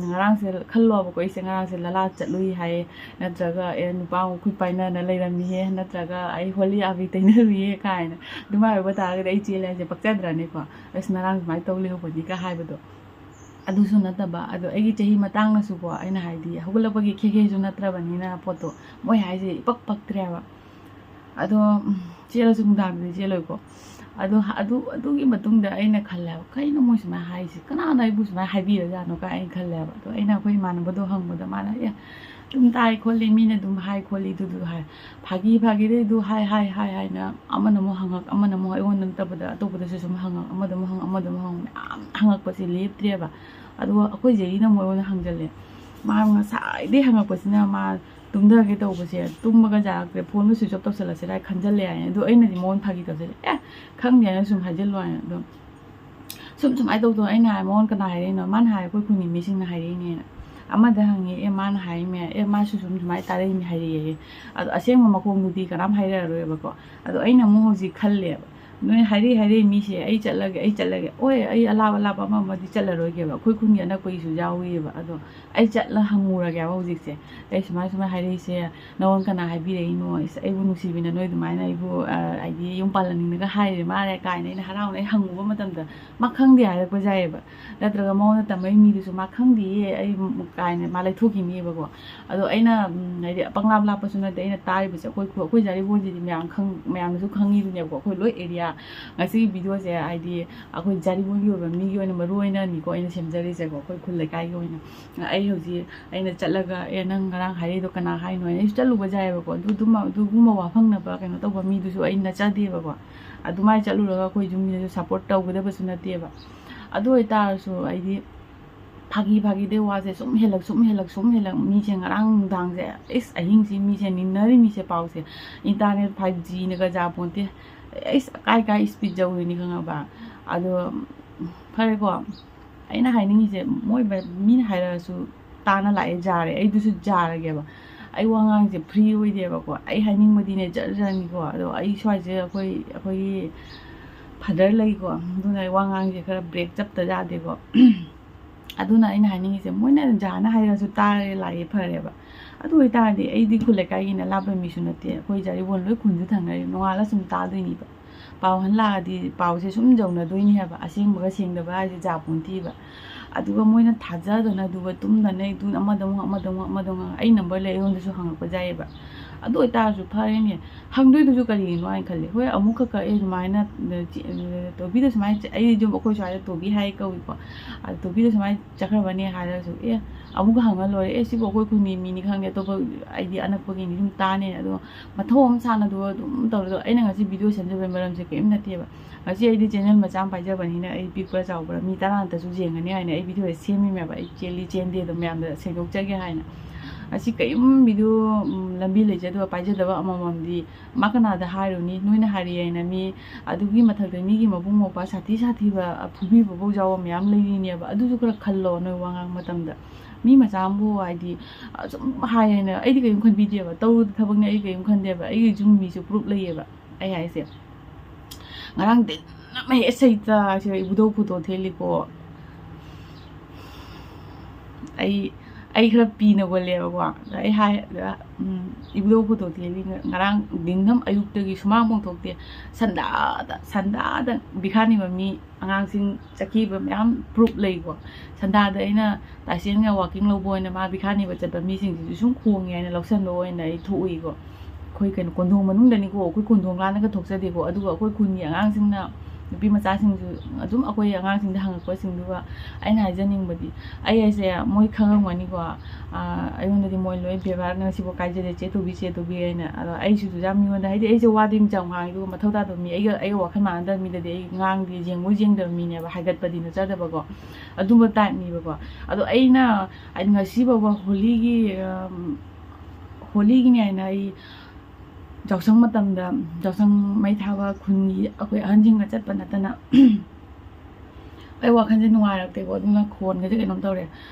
ꯉꯔꯥꯡꯁꯦ ꯈꯜꯂꯣꯕꯀꯣ ꯑꯩꯁꯦ ꯉꯔꯥꯡꯁꯦ ꯂꯂꯥ ꯆꯠꯂꯨꯏ ꯍꯥꯏꯌꯦ ꯅꯠꯇ꯭ꯔꯒ ꯅꯨꯄꯥ ꯑꯃꯨꯛ ꯈꯨꯠ ꯄꯥꯏꯅꯅ ꯂꯩꯔꯝꯃꯤꯍꯦ ꯅꯠꯇ꯭ꯔꯒ ꯑꯩ ꯍꯣꯂꯤ ꯑꯥꯕꯤ ꯇꯩꯅꯔꯨꯏꯍꯦ ꯀꯥꯏꯅ ꯑꯗꯨꯃꯥꯏꯅ ꯑꯣꯏꯕ ꯇꯥꯔꯒꯗꯤ ꯑꯩ ꯆꯦꯜꯂꯦ ꯍꯥꯏꯁꯦ ꯄꯛꯆꯗ꯭ꯔꯅꯤꯀꯣ ꯑꯁ ꯉꯔꯥꯡ ꯁꯨꯃꯥꯏꯅ ꯇꯧ ꯂꯩꯍꯧꯕꯅꯤꯒ ꯍꯥꯏꯕꯗꯣ ꯑꯗꯨꯁꯨ ꯅꯠꯇꯕ ꯑꯗꯣ ꯑꯩꯒꯤ ꯆꯍꯤ ꯃꯇꯥꯡꯅꯁꯨꯀꯣ ꯑꯩꯅ ꯍꯥꯏꯗꯤ ꯍꯧꯒꯠꯂꯛꯄꯒꯤ ꯈꯦꯈꯦꯁꯨ ꯅꯠꯇ꯭ꯔꯕꯅꯤನ ꯄꯣꯠꯇꯣ ꯃꯣꯏ ꯍꯥꯏꯁꯦ ꯏꯄꯛ ꯄꯛꯇ꯭ꯔꯦꯕ ꯑꯗꯣ ꯆꯦꯜꯂꯁꯨ ꯅꯨꯡꯗꯥꯡꯗꯗꯤ ꯆꯦꯜꯂꯣꯏꯀꯣ ꯑꯗꯨꯒꯤ ꯃꯇꯨꯡꯗ ꯑꯩꯅ ꯈꯜꯂꯦꯕ ꯀꯩꯅꯣ ꯃꯣꯏ ꯁꯨꯃꯥꯏꯅ ꯍꯥꯏꯁꯤ ꯀꯅꯥꯅ ꯑꯩꯕꯨ ꯁꯨꯃꯥꯏꯅ ꯍꯥꯏꯕꯤꯔꯖꯥꯠꯅꯣ ꯀꯥꯏ ꯑꯩꯅ ꯈꯜꯂꯦꯕ ꯑꯗꯣ ꯑꯩꯅ ꯑꯩꯈꯣꯏ ꯏꯃꯥꯟꯅꯕꯗꯣ ꯍꯪꯕꯗ ꯃꯥꯅ ꯑꯗꯨꯝ ꯇꯥꯏ ꯈꯣꯠꯂꯤ ꯃꯤꯅ ꯑꯗꯨꯝ ꯍꯥꯏ ꯈꯣꯠꯂꯤ ꯑꯗꯨꯗꯨ ꯍꯥꯏ ꯐꯥꯒꯤꯗꯩ ꯑꯗꯨ ꯍꯥꯏꯅ ꯑꯃꯅ ꯑꯃꯨꯛ ꯍꯪꯉꯛ ꯑꯃꯅ ꯑꯃꯨꯛ ꯑꯩꯉꯣꯟꯗ ꯅꯠꯇꯕꯗ ꯑꯇꯣꯞꯄꯗꯁꯨ ꯁꯨꯝ ꯍꯪꯉꯛ ꯑꯃꯗ ꯑꯃꯨꯛ ꯍꯪꯉꯛ ꯑꯃꯗ ꯑꯃꯨꯛ ꯍꯪꯉꯛ ꯃꯌꯥꯝ ꯍꯪꯉꯛꯄꯁꯦ ꯂꯦꯞꯇ꯭ꯔꯦꯕ ꯑꯗꯨꯒ ꯑꯩꯈꯣꯏ ꯖꯦꯔꯤꯅ ꯑꯃꯨꯛ ꯑꯩꯉꯣꯟꯗ ꯍꯪꯖꯜꯂꯦ ꯃꯥ ꯉꯁꯥꯏꯗꯩ ꯍꯪꯉꯛꯄꯁꯤꯅ ꯃꯥ ꯇꯨꯝꯊꯒꯦ ꯇꯧꯕꯁꯦ ꯇꯨꯝꯕꯒ ꯌꯥꯔꯛꯇ꯭ꯔꯦ ꯐꯣꯟꯗꯣ ꯁ꯭ꯋꯤꯆ ꯑꯣꯐ ꯇꯧꯁꯜꯂꯁꯤꯔ ꯈꯟꯖꯜꯂꯦ ꯍꯥꯏꯅ ꯑꯗꯣ ꯑꯩꯅꯗꯤ ꯃꯉꯣꯟ ꯐꯥꯒꯤ ꯇꯧꯁꯜꯂꯦ ꯈꯪꯗꯦ ꯍꯥꯏꯅ ꯁꯨꯝ ꯍꯥꯏꯖꯜꯂꯣ ꯍꯥꯏꯅ ꯑꯗꯣ ꯁꯨꯃꯥꯏꯅ ꯇꯧꯗꯣ ꯑꯩꯅ ꯍꯥꯏ ꯃꯉꯣꯟ ꯀꯅꯥ ꯍꯥꯏꯔꯛꯏꯅꯣ ꯃꯥꯅ ꯍꯥꯏ ꯑꯩꯈꯣꯏ ꯈꯨꯟꯒꯤ ꯃꯤꯁꯤꯡꯅ ꯍꯥꯏꯔꯛꯏꯅꯦꯅ ꯑꯃꯗ ꯍꯪꯉꯦ ꯃꯥꯅ ꯍꯥꯏꯔꯤꯃꯦ ꯃꯥꯁꯨ ꯁꯨꯃꯥꯏꯅ ꯇꯥꯔꯛꯏꯅꯦ ꯍꯥꯏꯔꯛꯑꯦ ꯑꯗꯣ ꯑꯁꯦꯡꯕ ꯃꯈꯣꯡꯗꯨꯗꯤ ꯀꯅꯥꯝ ꯍꯥꯏꯔꯛꯑꯔꯣꯏꯕꯀꯣ ꯑꯗꯣ ꯑꯩꯅ ꯑꯃꯨꯛ ꯍꯧꯖꯤꯛ ꯈꯜꯂꯦꯕ ꯅꯣꯏ ꯍꯥꯏꯔꯦ ꯃꯤꯁꯦ ꯑꯩ ꯆꯠꯂꯒꯦ ꯍꯣꯏ ꯑꯩ ꯑꯂꯥꯞ ꯑꯃꯗꯤ ꯆꯠꯂꯔꯣꯏꯒꯦꯕ ꯑꯩꯈꯣꯏ ꯈꯨꯟꯒꯤ ꯑꯅꯛꯄꯒꯤꯁꯨ ꯌꯥꯎꯋꯦꯕ ꯑꯗꯣ ꯑꯩ ꯆꯠꯂ ꯍꯪꯉꯨꯔꯒꯦꯕ ꯍꯧꯖꯤꯛꯁꯦ ꯑꯩ ꯁꯨꯃꯥꯏꯅ ꯍꯥꯏꯔꯛꯏꯁꯦ ꯅꯉꯣꯟ ꯀꯅꯥ ꯍꯥꯏꯕꯤꯔꯛꯏꯅꯣ ꯑꯩꯕꯨ ꯅꯨꯡꯁꯤꯕꯤꯅ ꯅꯣꯏ ꯑꯗꯨꯃꯥꯏꯅ ꯑꯩꯕꯨ ꯍꯥꯏꯗꯤ ꯌꯨꯝ ꯄꯥꯜꯍꯟꯅꯤꯡꯉꯒ ꯍꯥꯏꯔꯦ ꯃꯥꯔꯦ ꯀꯥꯏꯅ ꯑꯩꯅ ꯍꯔꯥꯎꯅ ꯑꯩ ꯍꯪꯉꯨꯕ ꯃꯇꯝꯗ ꯃꯥ ꯈꯪꯗꯦ ꯍꯥꯏꯔꯛꯄ ꯌꯥꯏꯑꯕ ꯅꯠꯇ꯭ꯔꯒ ꯃꯉꯣꯟꯗ ꯇꯝꯕꯩ ꯃꯤꯗꯨꯁꯨ ꯃꯥ ꯈꯪꯗꯦꯌꯦ ꯑꯩ ꯀꯥꯏꯅ ꯃꯥ ꯂꯩꯊꯣꯛꯈꯤꯅꯦꯕꯀോ ꯑꯗꯣ ꯑꯩꯅ ꯍꯥꯏꯗꯤ ꯄꯪꯂꯥꯞꯄꯁꯨ ꯅꯠꯇꯦ ꯑꯩꯅ ꯇꯥꯔꯤꯕꯁꯦ ꯑꯩꯈꯣꯏ ꯖꯥꯔꯤꯕꯣꯟꯁꯤꯗꯤ ꯃꯌꯥꯝꯅꯁꯨ ꯈꯪꯉꯤꯗꯨꯅꯦꯕꯀꯣ ꯑꯩꯈꯣꯏ ꯂꯣꯏ ꯑꯦꯔꯤꯌꯥ ꯉꯁꯤꯒꯤ ꯚꯤꯗꯤꯑꯣꯁꯦ ꯍꯥꯏꯗꯤ ꯑꯩꯈꯣꯏ ꯖꯥꯔꯤꯕꯣꯟꯒꯤ ꯑꯣꯏꯕ ꯃꯤꯒꯤ ꯑꯣꯏꯅ ꯃꯔꯨ ꯑꯣꯏꯅꯅꯤꯀꯣ ꯑꯩꯅ ꯁꯦꯝꯖꯔꯤꯁꯦꯀꯣ ꯑꯩꯈꯣꯏ ꯈꯨꯜ ꯂꯩꯀꯥꯏꯒꯤ ꯑꯣꯏꯅ ꯑꯩ ꯍꯧꯖꯤꯛ ꯑꯩꯅ ꯆꯠꯂꯒ ꯅꯪ ꯉꯔꯥꯡ ꯍꯥꯏꯔꯛꯏꯗꯣ ꯀꯅꯥ ꯍꯥꯏꯅꯣ ꯑꯩꯁꯨ ꯆꯠꯂꯨꯕ ꯌꯥꯏꯑꯕꯀꯣ ꯑꯗꯨꯒꯨꯝꯕ ꯋꯥꯐꯪꯅꯕ ꯀꯩꯅꯣ ꯇꯧꯕ ꯃꯤꯗꯨꯁꯨ ꯑꯩ ꯅꯠꯆꯗꯦꯕꯀꯣ ꯑꯗꯨꯃꯥꯏꯅ ꯆꯠꯂꯨꯔꯒ ꯑꯩꯈꯣꯏꯁꯨ ꯃꯤꯅꯁꯨ ꯁꯞꯄꯣꯔꯠ ꯇꯧꯒꯗꯕꯁꯨ ꯅꯠꯇꯦꯕ ꯑꯗꯨ ꯑꯣꯏꯇꯥꯔꯁꯨ ꯑꯩꯗꯤ ꯐꯥꯒꯤꯗꯩ ꯋꯥꯁꯦ ꯁꯨꯝ ꯍꯦꯜꯂꯛ ꯃꯤꯁꯦ ꯉꯔꯥꯡ ꯅꯨꯡꯗꯥꯡꯁꯦ ꯑꯍꯤꯡꯁꯤ ꯃꯤꯁꯦ ꯅꯤꯟꯅꯔꯤ ꯃꯤꯁꯦ ꯄꯥꯎꯁꯦ ꯏꯟꯇꯔꯅꯦꯠ 5Gꯅꯒ ꯌꯥꯄꯣꯟꯇꯦ ꯀꯥꯏ ꯏꯁꯄꯤꯠ ꯌꯧꯔꯤꯅꯤ ꯈꯪꯉꯕ ꯑꯗꯣ ꯐꯔꯦꯀꯣ ꯑꯩꯅ ꯍꯥꯏꯅꯤꯡꯉꯤꯁꯦ ꯃꯤꯅ ꯍꯥꯏꯔꯛꯑꯁꯨ ꯇꯥꯅ ꯂꯥꯛꯑꯦ ꯖꯥꯔꯦ ꯑꯩꯗꯨꯁꯨ ꯖꯥꯔꯒꯦꯕ ꯑꯩ ꯋꯥꯉꯥꯡꯁꯦ ꯐ꯭ꯔꯤ ꯑꯣꯏꯗꯦꯕꯀꯣ ꯑꯩ ꯍꯥꯏꯅꯤꯡꯕꯗꯤꯅꯦ ꯖꯔꯅꯤꯀꯣ ꯑꯗꯣ ꯑꯩ ꯁ꯭ꯋꯥꯏꯁꯦ ꯑꯩꯈꯣꯏꯒꯤ ꯐꯥꯗꯔ ꯂꯩꯀꯣ ꯑꯗꯨꯅ ꯑꯩ ꯋꯥꯉꯥꯡꯁꯦ ꯈꯔ ꯕ꯭ꯔꯦꯛ ꯆꯞꯇ ꯌꯥꯗꯦꯀꯣ ꯑꯗꯨꯅ ꯑꯩꯅ ꯍꯥꯏꯅꯤꯡꯉꯤꯁꯦ ꯃꯣꯏꯅ ꯖꯥꯅ ꯍꯥꯏꯔꯁꯨ ꯇꯥꯔꯦ ꯂꯥꯛꯑꯦ ꯐꯔꯦꯕ ꯑꯗꯨ ꯑꯣꯏꯇꯥꯔꯗꯤ ꯑꯩꯗꯤ ꯈꯨꯜ ꯂꯩꯀꯥꯏꯒꯤꯅ ꯂꯥꯞꯄ ꯃꯤꯁꯨ ꯅꯠꯇꯦ ꯑꯩꯈꯣꯏ ꯖꯥꯔꯤꯕꯣꯟ ꯂꯣꯏ ꯈꯨꯟꯁꯨ ꯊꯪꯅꯔꯤ ꯅꯣꯡꯉꯥꯜꯂ ꯁꯨꯝ ꯇꯥꯗꯣꯏꯅꯤꯕ ꯄꯥꯎ ꯍꯜꯂꯛꯑꯗꯤ ꯄꯥꯎꯁꯦ ꯁꯨꯝ ꯌꯧꯅꯗꯣꯏꯅꯤ ꯍꯥꯏꯕ ꯑꯁꯦꯡꯕꯒ ꯁꯦꯡꯗꯕ ꯍꯥꯏꯁꯦ ꯖꯥꯄꯣꯟꯇꯤꯕ ꯑꯗꯨꯒ ꯃꯣꯏꯅ ꯊꯥꯖꯗꯅ ꯑꯗꯨꯒ ꯇꯨꯝꯗꯅ ꯑꯃꯗ ꯑꯃꯨꯛ ꯑꯩ ꯅꯝꯕꯔ ꯂꯩ ꯑꯩꯉꯣꯟꯗꯁꯨ ꯍꯪꯉꯛꯄ ꯌꯥꯏꯑꯕ ꯑꯗꯨ ꯑꯣꯏꯇꯥꯔꯁꯨ ꯐꯔꯦꯅꯦ ꯍꯪꯗꯣꯏꯗꯨꯁꯨ ꯀꯔꯤꯒꯤꯅꯣ ꯍꯥꯏꯅ ꯈꯜꯂꯤ ꯍꯣꯏ ꯑꯃꯨꯛꯈꯛ ꯑꯗꯨꯃꯥꯏꯅ ꯇꯣꯕꯤꯗ ꯁꯨꯃꯥꯏꯅ ꯑꯩꯗꯤ ꯑꯩꯈꯣꯏ ꯁ꯭ꯋꯥꯏꯗ ꯇꯣꯕꯤ ꯍꯥꯏ ꯀꯧꯏꯀꯣ ꯇꯣꯕꯤꯗ ꯁꯨꯃꯥꯏꯅ ꯆꯠꯈ꯭ꯔꯕꯅꯦ ꯍꯥꯏꯔꯁꯨ ꯑꯃꯨꯛꯀ ꯍꯪꯉ ꯂꯣꯏꯔꯦ ꯁꯤꯕꯨ ꯑꯩꯈꯣꯏ ꯈꯨꯟꯒꯤ ꯃꯤꯅꯤ ꯈꯪꯗꯦ ꯑꯇꯣꯞꯄ ꯑꯩꯗꯤ ꯑꯅꯛꯄꯒꯤꯅꯤ ꯁꯨꯝ ꯇꯥꯅꯦ ꯑꯗꯣ ꯃꯊꯧ ꯑꯃ ꯁꯥꯟꯅꯗꯣ ꯑꯗꯨꯝ ꯇꯧꯔꯗꯣ ꯑꯩꯅ ꯉꯁꯤ ꯚꯤꯗꯤꯑꯣ ꯁꯦꯝꯖꯕꯒꯤ ꯃꯔꯝꯁꯦ ꯀꯔꯤꯝ ꯅꯠꯇꯦꯕ ꯉꯁꯤ ꯑꯩꯗꯤ ꯆꯦꯅꯦꯜ ꯃꯆꯥ ꯑꯃ ꯄꯥꯏꯖꯕꯅꯤꯅ ꯑꯩ ꯄꯤꯛꯄ꯭ꯔꯥ ꯆꯥꯎꯕ꯭ꯔꯥ ꯃꯤ 10ꯇꯁꯨ ꯌꯦꯡꯒꯅꯤ ꯍꯥꯏꯅ ꯑꯩ ꯚꯤꯗꯤꯑꯣꯁꯦ ꯁꯦꯝꯃꯤꯃꯦꯕ ꯑꯩ ꯆꯦꯟꯗꯦ ꯑꯗꯨꯝ ꯃꯌꯥꯝꯗ ꯁꯦꯡꯗꯣꯛꯆꯒꯦ ꯍꯥꯏꯅ ꯑꯁꯤ ꯀꯔꯤꯝ ꯚꯤꯗꯤꯑꯣ ꯂꯝꯕꯤ ꯂꯩꯖꯗꯕ ꯄꯥꯏꯖꯗꯕ ꯑꯃꯃꯝꯗꯤ ꯃꯥ ꯀꯅꯥꯗ ꯍꯥꯏꯔꯨꯅꯤ ꯅꯣꯏꯅ ꯍꯥꯏꯔꯤꯑꯦꯅ ꯃꯤ ꯑꯗꯨꯒꯤ ꯃꯊꯛꯇ ꯃꯤꯒꯤ ꯃꯕꯨꯡ ꯃꯧꯄ꯭ꯋꯥ ꯁꯥꯊꯤꯕ ꯐꯨꯕꯤꯕꯐꯥꯎ ꯌꯥꯎꯕ ꯃꯌꯥꯝ ꯂꯩꯔꯤꯅꯦꯕ ꯑꯗꯨꯁꯨ ꯈꯔ ꯈꯜꯂꯣ ꯅꯣꯏ ꯋꯥ ꯉꯥꯡꯕ ꯃꯇꯝꯗ ꯃꯤ ꯃꯆꯥ ꯑꯃꯕꯨ ꯍꯥꯏꯗꯤ ꯁꯨꯝ ꯍꯥꯏꯌꯦꯅ ꯑꯩꯗꯤ ꯀꯔꯤꯝ ꯈꯟꯕꯤꯗꯦꯕ ꯇꯧꯔꯨꯗ ꯊꯕꯛꯅꯦ ꯑꯩ ꯀꯔꯤꯝ ꯈꯟꯗꯦꯕ ꯑꯩꯒꯤ ꯁꯨꯝ ꯃꯤꯁꯨ ꯄ꯭ꯔꯨꯞ ꯂꯩꯌꯦꯕ ꯑꯩ ꯍꯥꯏꯁꯦ ꯉꯔꯥꯡ ꯗꯤꯟꯅ ꯁꯩꯇ ꯁꯤ ꯏꯕꯨꯙꯧ ꯐꯣꯇꯣ ꯊꯦꯠꯂꯤꯀꯣ ꯑꯩ ꯈꯔ ꯄꯤꯅ ꯒꯣꯜꯂꯦꯕꯀꯣ ꯑꯩ ꯏꯕꯨꯙꯧ ꯐꯣꯇꯣ ꯊꯦꯠꯂꯤ ꯉꯔꯥꯡ ꯗꯤꯟꯗꯝ ꯑꯌꯨꯛꯇꯒꯤ ꯁꯨꯃꯥꯡ ꯄꯣꯡꯊꯣꯛꯇꯦ ꯁꯟꯗꯥꯗ ꯕꯤꯈꯥꯅꯤꯕ ꯃꯤ ꯑꯉꯥꯡꯁꯤꯡ ꯆꯠꯈꯤꯕ ꯃꯌꯥꯝ ꯄ꯭ꯔꯨꯞ ꯂꯩꯀꯣ ꯁꯟꯗꯥꯗ ꯑꯩꯅ ꯇꯥꯏꯁꯦꯟꯒ ꯋꯥꯛꯀꯤꯡ ꯂꯧꯕ ꯑꯣꯏꯅ ꯃꯥ ꯕꯤꯈꯥꯅꯤꯕ ꯆꯠꯄ ꯃꯤꯁꯤꯡꯁꯤꯁꯨ ꯁꯨꯝ ꯈꯣꯡꯉꯦ ꯍꯥꯏꯅ ꯂꯧꯁꯟꯕ ꯑꯣꯏꯅ ꯑꯩ ꯊꯣꯛꯎꯏꯀꯣ ꯑꯩꯈꯣꯏ ꯀꯩꯅꯣ ꯀꯣꯟꯊꯣꯡ ꯃꯅꯨꯡꯗꯅꯤꯀꯣ ꯑꯩꯈꯣꯏ ꯀꯣꯟꯊꯣꯡ ꯂꯥꯟꯅꯒ ꯊꯣꯛꯆꯗꯦꯀꯣ ꯑꯗꯨꯒ ꯑꯩꯈꯣꯏ ꯈꯨꯟꯒꯤ ꯑꯉꯥꯡꯁꯤꯡꯅ ꯅꯨꯄꯤ ꯃꯆꯥꯁꯤꯡꯁꯨ ꯑꯗꯨꯝ ꯑꯩꯈꯣই ꯑꯉꯥꯡꯁꯤꯡꯗ ꯍꯪꯉꯛꯄꯁꯤꯡꯗꯨꯒ ꯑꯩꯅ ꯍꯥꯏꯖꯅꯤꯡꯕꯗꯤ ꯑꯩ ꯍꯥꯏꯁꯦ ꯃꯣꯏ ꯈꯪꯉꯝꯒꯅꯤꯀꯣ ꯑꯩꯉꯣꯟꯗꯗꯤ ꯃꯣꯏ ꯂꯣꯏ ꯕꯦꯕꯥꯔ ꯉꯁꯤꯐꯥꯎ ꯀꯥꯏꯖꯗꯦ ꯆꯦ ꯇꯨꯕꯤ ꯍꯥꯏꯅ ꯑꯗꯣ ꯑꯩꯁꯨ ꯌꯥꯝ ꯃꯤꯉꯣꯟꯗ ꯍꯥꯏꯗꯤ ꯑꯩꯁꯦ ꯋꯥꯗꯤ ꯆꯥꯎ ꯉꯥꯡꯉꯤ ꯑꯗꯨꯒ ꯃꯊꯧ ꯇꯥꯗꯕ ꯃꯤ ꯑꯩꯒ ꯋꯥꯈꯜ ꯃꯥꯟꯅꯗꯕ ꯃꯤꯗꯗꯤ ꯑꯩ ꯉꯥꯡꯗꯦ ꯌꯦꯡꯗꯕ ꯃꯤꯅꯦꯕ ꯍꯥꯏꯒꯠꯄꯗꯤ ꯅꯠꯆꯗꯕꯀꯣ ꯑꯗꯨꯝꯕ ꯇꯥꯏꯞꯅꯦꯕꯀꯣ ꯑꯗꯣ ꯑꯩꯅ ꯉꯁꯤꯐꯥꯎꯕ ꯍꯣꯂꯤꯒꯤꯅꯤ ꯍꯥꯏꯅ ꯑꯩ ꯌꯥꯎꯁꯪ ꯃꯇꯝꯗ ꯌꯥꯎꯁꯪ ꯃꯩ ꯊꯥꯕ ꯈꯨꯟꯒꯤ ꯑꯩꯈꯣꯏ ꯑꯍꯟꯁꯤꯡꯒ ꯆꯠꯄ ꯅꯠꯇꯅ ꯑꯩ ꯋꯥꯈꯜꯁꯦ ꯅꯨꯡꯉꯥꯏꯔꯛꯇꯦꯀꯣ ꯑꯗꯨꯅ ꯈꯣꯟꯒꯁꯦ ꯀꯩꯅꯣꯝ ꯇꯧꯔꯦ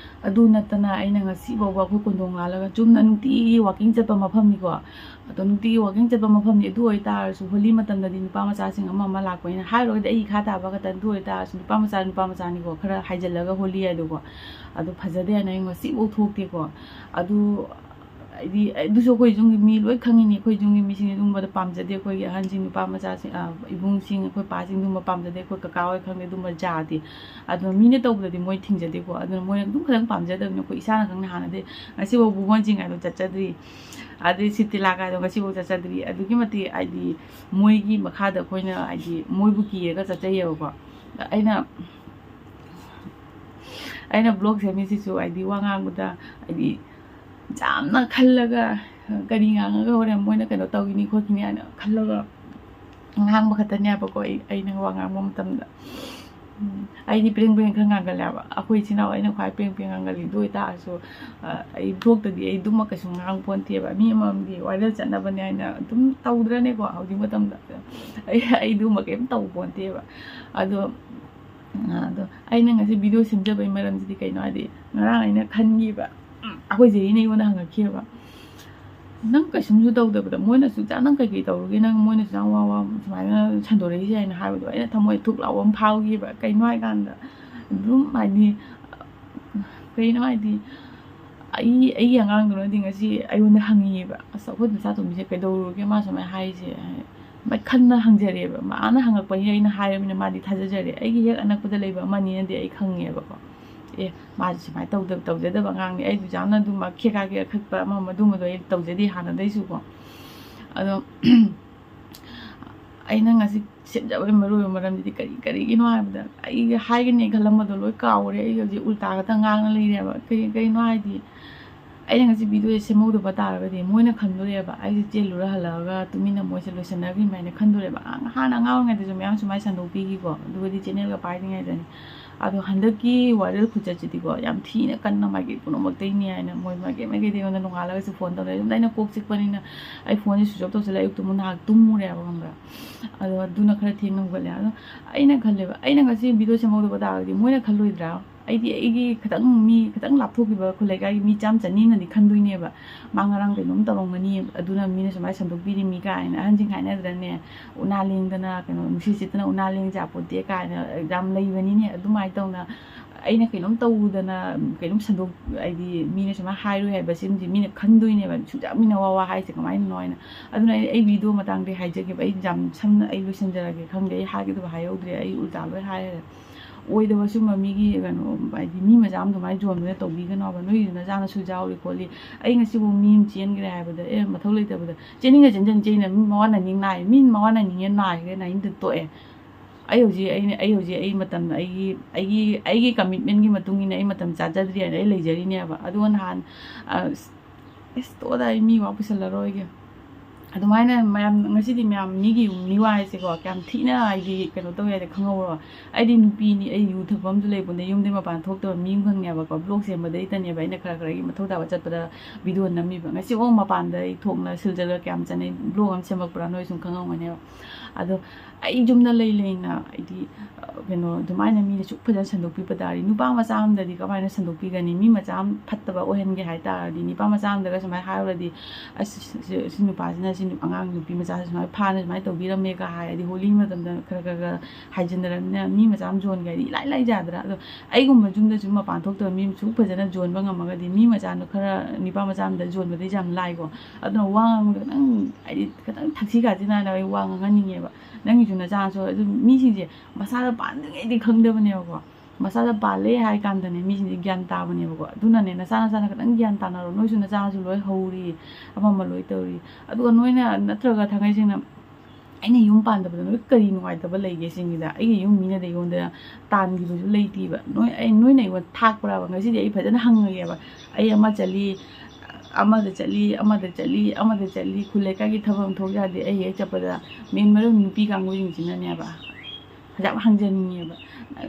ꯑꯗꯨ ꯅꯠꯇꯅ ꯑꯩꯅ ꯉꯁꯤꯐꯥꯎꯕ ꯑꯩꯈꯣꯏ ꯀꯣꯟꯊꯣꯡ ꯂꯥꯜꯂꯒ ꯆꯨꯝꯅ ꯅꯨꯡꯇꯤꯒꯤ ꯋꯥꯛꯀꯤꯡ ꯆꯠꯄ ꯃꯐꯝꯅꯤꯀꯣ ꯑꯗꯣ ꯅꯨꯡꯇꯤꯒꯤ ꯋꯥꯛꯀꯤꯡ ꯆꯠꯄ ꯃꯐꯝꯅꯤ ꯑꯗꯨ ꯑꯣꯏꯇꯥꯔꯁꯨ ꯍꯣꯂꯤ ꯃꯇꯝꯗꯗꯤ ꯅꯨꯄꯥ ꯃꯆꯥꯁꯤꯡ ꯑꯃ ꯂꯥꯛꯄꯅꯤꯅ ꯍꯥꯏꯔꯨꯔꯒꯗꯤ ꯑꯩ ꯏꯈꯥ ꯇꯥꯕ ꯈꯛꯇ ꯑꯗꯨ ꯑꯣꯏꯇꯥꯔꯁꯨ ꯅꯨꯄꯥ ꯃꯆꯥꯅꯤꯀꯣ ꯈꯔ ꯍꯥꯏꯖꯤꯜꯂꯒ ꯍꯣꯂꯤ ꯍꯥꯏꯗꯨꯀꯣ ꯑꯗꯨ ꯐꯖꯗꯦ ꯍꯥꯏꯅ ꯑꯩ ꯉꯁꯤꯐꯥꯎ ꯊꯣꯛꯇꯦꯀꯣ ꯑꯗꯨ ꯍꯥꯏꯗꯤ ꯑꯗꯨꯁꯨ ꯑꯩꯈꯣꯏ ꯌꯨꯝꯒꯤ ꯃꯤ ꯂꯣꯏ ꯈꯪꯉꯤꯅꯤ ꯑꯩꯈꯣꯏ ꯌꯨꯝꯒꯤ ꯃꯤꯁꯤꯡ ꯑꯗꯨꯝꯕꯗ ꯄꯥꯝꯖꯗꯦ ꯑꯩꯈꯣꯏꯒꯤ ꯑꯍꯟꯁꯤꯡ ꯅꯨꯄꯥ ꯃꯆꯥꯁꯤꯡ ꯏꯕꯨꯡꯁꯤꯡ ꯑꯩꯈꯣꯏ ꯄꯥꯁꯤꯡ ꯑꯗꯨꯝꯕ ꯄꯥꯝꯖꯗꯦ ꯑꯩꯈꯣꯏ ꯀꯀꯥ ꯍꯣꯏ ꯈꯪꯗꯦ ꯑꯗꯨꯝꯕ ꯖꯥꯗꯦ ꯑꯗꯨꯅ ꯃꯤꯅ ꯇꯧꯕꯗꯗꯤ ꯃꯣꯏ ꯊꯤꯡꯖꯗꯦꯀꯣ ꯑꯗꯨꯅ ꯃꯣꯏꯅ ꯑꯗꯨꯝ ꯈꯤꯇꯪ ꯄꯥꯝꯖꯗꯕꯅꯤ ꯑꯩꯈꯣꯏ ꯏꯁꯥꯅ ꯈꯪꯅ ꯍꯥꯟꯅꯗꯤ ꯉꯁꯤꯐꯥꯎ ꯕꯨꯕꯣꯟꯁꯤꯡ ꯆꯠꯆꯗ꯭ꯔꯤ ꯑꯗꯩ ꯁꯤꯇꯤꯂꯥ ꯀꯥꯏꯗꯣ ꯉꯁꯤꯐꯥꯎ ꯆꯠꯆꯗ꯭ꯔꯤ ꯑꯗꯨꯛꯀꯤ ꯃꯇꯤꯛ ꯍꯥꯏꯗꯤ ꯃꯣꯏꯒꯤ ꯃꯈꯥꯗ ꯑꯩꯈꯣꯏꯅ ꯍꯥꯏꯗꯤ ꯃꯣꯏꯕꯨ ꯀꯤꯔꯒ ꯆꯠꯆꯩꯌꯦꯕꯀꯣ ꯑꯩꯅ ꯕ꯭ꯂꯣꯛ ꯁꯦꯝꯃꯤꯁꯤꯁꯨ ꯍꯥꯏꯗꯤ ꯋꯥ ꯉꯥꯡꯕꯗ ꯍꯥꯏꯗꯤ ꯌꯥꯝꯅ ꯈꯜꯂꯒ ꯀꯔꯤ ꯉꯥꯡꯉꯒ ꯍꯣꯔꯦꯟ ꯃꯣꯏꯅ ꯀꯩꯅꯣ ꯇꯧꯈꯤꯅꯤ ꯈꯣꯠꯈꯤꯅꯤ ꯍꯥꯏꯅ ꯈꯜꯂꯒ ꯉꯥꯡꯕ ꯈꯛꯇꯅꯦꯕꯀꯣ ꯑꯩꯅ ꯋꯥ ꯉꯥꯡꯕ ꯃꯇꯝꯗ ꯑꯩꯗꯤ ꯄ꯭ꯔꯦꯡ ꯈꯔ ꯉꯥꯡꯒꯜꯂꯦꯕ ꯑꯩꯈꯣꯏ ꯏꯆꯤꯟ ꯏꯅꯥꯎ ꯑꯩꯅ ꯈ꯭ꯋꯥꯏ ꯄ꯭ꯔꯦꯡ ꯉꯥꯡꯒꯜꯂꯤ ꯑꯗꯨ ꯑꯣꯏꯇꯥꯔꯁꯨ ꯑꯩ ꯕ꯭ꯂꯣꯛꯇꯗꯤ ꯑꯩ ꯑꯗꯨꯃꯛ ꯀꯩꯁꯨ ꯉꯥꯡ ꯄꯣꯟꯇꯦꯕ ꯃꯤ ꯑꯃꯃꯝꯗꯤ ꯋꯥꯏꯔꯦꯜ ꯆꯠꯅꯕꯅꯦ ꯍꯥꯏꯅ ꯑꯗꯨꯝ ꯇꯧꯗ꯭ꯔꯅꯦꯀꯣ ꯍꯧꯖꯤꯛ ꯃꯇꯝꯗ ꯑꯩ ꯑꯗꯨꯃꯛ ꯀꯩꯝ ꯇꯧ ꯄꯣꯟꯇꯦꯕ ꯑꯗꯣ ꯑꯩꯅ ꯉꯁꯤ ꯚꯤꯗꯤꯑꯣ ꯁꯦꯝꯖꯕꯒꯤ ꯃꯔꯝꯁꯤꯗꯤ ꯀꯩꯅꯣ ꯍꯥꯏꯗꯤ ꯉꯔꯥꯡ ꯑꯩꯅ ꯈꯟꯈꯤꯕ ꯑꯩꯈꯣꯏ ꯖꯦꯔꯤꯅ ꯑꯩꯉꯣꯟꯗ ꯍꯪꯉꯛꯈꯤꯕ nang kaisumsu tawdabada moina suja nang kai tawrugi nang moina suja wa sumaina sandorei aina haibado aina thamoi thuk law am phaugi ba kaino ai kanda dum mani kaino ai di ai angang do ding asi ayunda hangi ba asa khod sa to mi se kaidawrugi ma samai haise mai khanna hangjare ba ma ana hangak pa aina hairmina ma di thajajare ai gi hek anakpada leiba mani ne ai khange ba ko ए माजी सुमाय तौजदब आंगांग ए जाना दुम खेका के खक्पा म मदुम दो ए तौजदी हाना दैसु को अदो aina ngasi senjabe maru maram di kari gino habda ai haigene khalam do loi kaure ai ji ulta ga ngang na leire ba kai no ai di aina ngasi video e semau do bata ga di moina khandore ba ai ji chelu ra hala ga tumina moi se loisana gi mai ne khandore ba hana ngaw ngai de jom sumai sandu pi gi ko du di channel ga pai ngai dani ado handaki viral khujachidi go yam thina kanna magi puno maktai ni aina moi magi de ona nungala se phone tawle daina kok sik panina ai phone switch off tawsela ayuk tumun hak tumure aba gambra ado duna khara thingam gale ado aina khalle ba aina ngasi video se modu bada gi moina khalloidra ai khatang lapthoki ba khulai ga mi cham chani na di khandui ne ba mangarang kainom tarongani aduna mi ne samai sandok biri mi ka aina hanjing khaina drane unaling dana kano musi sitna unaling ja pote ka aina exam leibani ne adumai tawna aina kainom tawdana kainom sandok ai di mi ne sama hairu hai basim di mi ne khandui ne ba chuja mi na wa hai se kamai noina aduna ai video matang de haije ke ai jam samna ai losenjara ke khangde ai ha ge do hayodre ai ulta loi hai oida wasu mamigi gano bai di mi majam do mai jon ne to bi gano ba noi na jana su jaw ri kholi ai ngasi bu mi chen gre ha ba de e mathau lei ta ba de chening ga chen na mi ma wana ning nai min ma wana ning nai ge na in to e ai hoji ai matam ai commitment gi matung ina ai matam cha cha dri ai lei jari ne ba adu han es to da mi wa pusala roi ge adumana mayam ngasi di myam migi miwa se ko kam thina ai di kano to ya de khangawro ai di nupi ni ai yu thapam du le bun de yum de ma pan thok to mi khang ya ba ko blog se ma de tan ya ba ina khara khara gi ma thoda ba chat pada video nami ba ngasi o ma pan de thok na sil jala kam chane blog am semak pra noi sum khangaw ngane ado ai jumna lei na ai di kano dumaina mi chu phajan sandok pi padari nupa ma cham da di ka maina sandok pi gani mi ma cham phatta ba ohen ge hai ta di nipa ma cham da ga samai ha di sinu pa sina sinu angang nupi ma cha samai pha na samai to bi ra me ka hai di holi ma tam da khara haijendra na mi ma cham jon ga di lai jadra ado ai gum ma jum da jum ma pan thok to mi chu phajana jon ba ngam ga di mi ma cha no khara nipa ma cham da jon ba de jam lai go ado wang nang ai ka thaksi ga jina na wang nga ni ba nang ju na cha so mi sing je masada pan de di khang de ba ne ko masada pale hai kan da ne mi sing gyan ta ba ne ko duna ne na sa ka dang gyan ta na ro noi su na cha su loi hori ama ma loi tori adu noi na natra ga thangai sing na aina yum pan da ba noi kari nuai ta ba lei ge sing da ai yum mi na de yon da tan gi bu lei ti ba noi nei wa thak pra ba ngasi de ai phajana hang ge ba ai ama chali amada chali khule ka gi thabam thok ja de ai chapada min maru nupi kang wing jina ne ba jam hangjani ba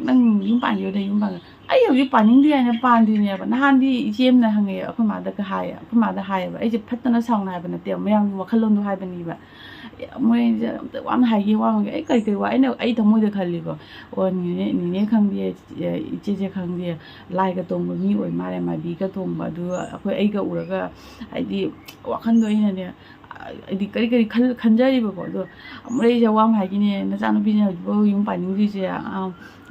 nang yum pan yo de yum ba ai yo gi paning di na pan di ne ba na han di jem na hange akhu ma da ka hai akhu ma da hai ba ai je phatna saung na ba na te mayang wa khalon du hai ba ni ba moi wan hai gi wa ai kai wa ai thamoi de khali ko o ni khang di je khang di lai ka tong mi oi ma re ma bi ka tong ba du akhu ai ga ura ga ai di wa khan do ina ne ai di kari khanjari ba ko do moi je wam hai gi ne na cha no bi ne bo yum pa ning ji je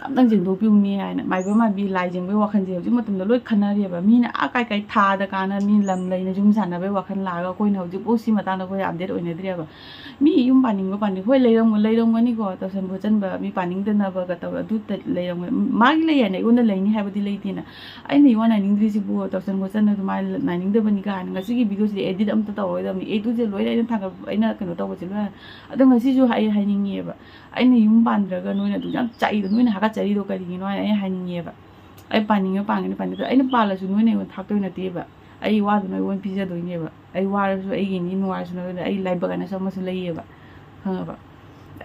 amdang jing do pi mi ai na mai ba ma bi lai jing be wa khan je ji matam da loi khana re ba mi na a kai tha da ka na mi lam lai na jum san na be wa khan la ga koi na ji bo si ma ta na ko update oi na dre ba mi yum paning ba paning hoi leiram ni ko ta san bo chan ba mi paning da na ba ga ta du ta leiram ma gi lai ne un da lai ni ha ba di lai ti na ai ni wa na ning dri si bo ta san bo chan na du ma na ning da ba ni ga nga si gi video si edit am ta ta oi da mi e tu je loi lai na thang ai na kano ta bo ji loi ado nga si ju hai ning ye ba ai ni yum pan dra ga noi na du jam chai do noi na ha ga chai do ka ri noi ai hai ning ye ba ai paning ai na pa la su noi ne won thak to na te ba ai wa du noi won pi ja do ni ba ai wa su ai gi ni no wa su no ai lai ba ga na sama su lai ba khang ba